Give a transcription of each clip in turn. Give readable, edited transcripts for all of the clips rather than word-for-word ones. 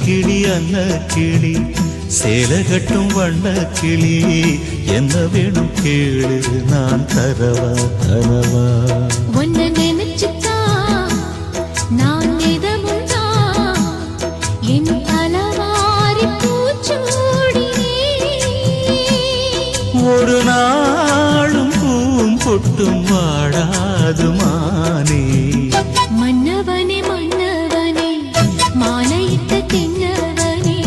கிளி அன்ன கிளி சேலகட்டும் வண்ண கிளி என்ன வேணும் கேளு நான் தரவா தரவா ஒன்ன நினைச்சுட்டா நான் நிதமுண்டா என் அலவாரி பூச்சூடினே ஒரு நாளும் பூம் பொட்டும் வாடாது மானே மன்னவனே மன்னவனே மாலையிட்ட தென்னவனே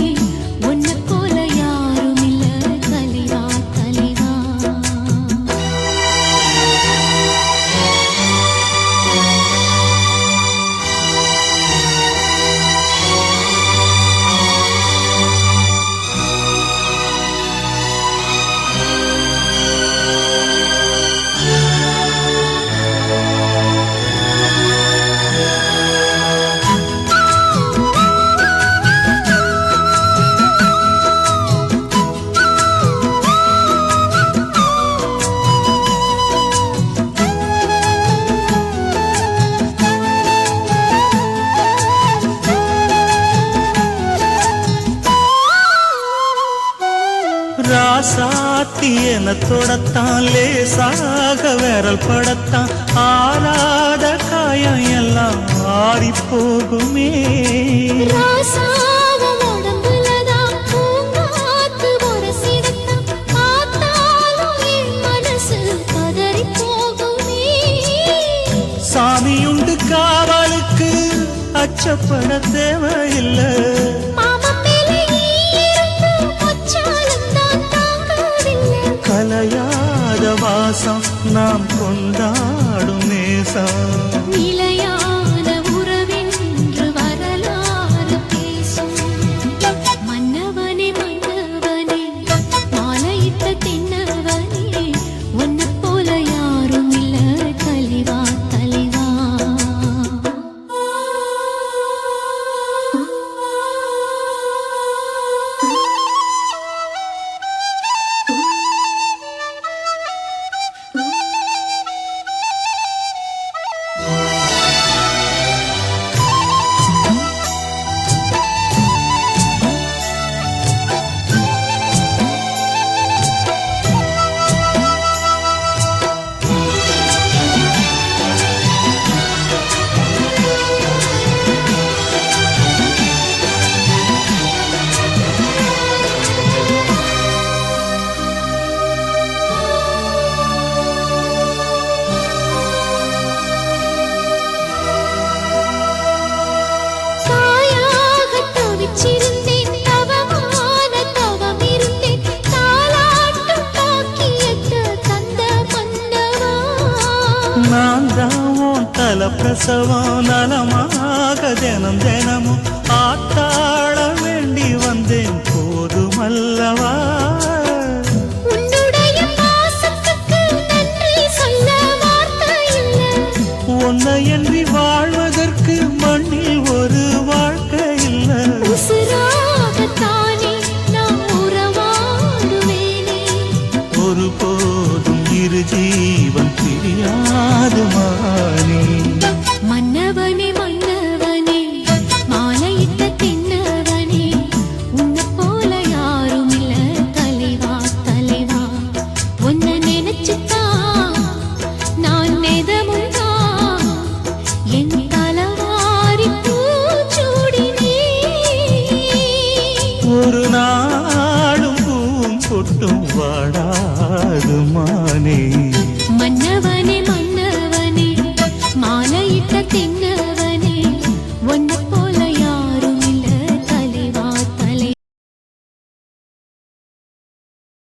உன்னை போல யாரும் இல்ல தலைவா தலைவா ராசாத்தி என தொடத்தான் லேசாக விரல் படத்தான் ஆறாத காயம் எல்லாம் ஆறி போகுமே ராசாவும் உடம்புலதான் பூங்காத்து உரசிடத்தான் பார்த்தாலும் என் மனசு பதறி போகுமே சாமியுண்டு காவலுக்கு அச்சப்பட தேவையில்லை கலையாத வாசம் நாம் கொண்டாடும் நேசம் நிலையான உறவென்று வரலாறு பேசும் மன்னவனே மன்னவனே மாலையிட்ட தென்னவனே உன்னை போல யாரும் இல்ல தலைவா தலைவா நான் தான் தல பிரசவம் நலமாக தினம் தினமும் ஆத்தாட வேண்டி வந்தேன் போதுமல்லவா உன்னை என்று வாழ்வதற்கு மண்ணில் ஒரு வாழ்க்கை இல்லை ஒரு போதும் இரு ஜீவன் பிரியாது மானே மன்னவனே மன்னவனே மாலையிட்ட தென்னவனே உன்னை போல யாரும் இல்ல தலைவா தலைவா உன்னை நினைச்சுட்டா நான் நிதமுண்டா என் தலவாரி பூச்சூடினே ஒரு நாளும் பூம் பொட்டும் வாடாது மானே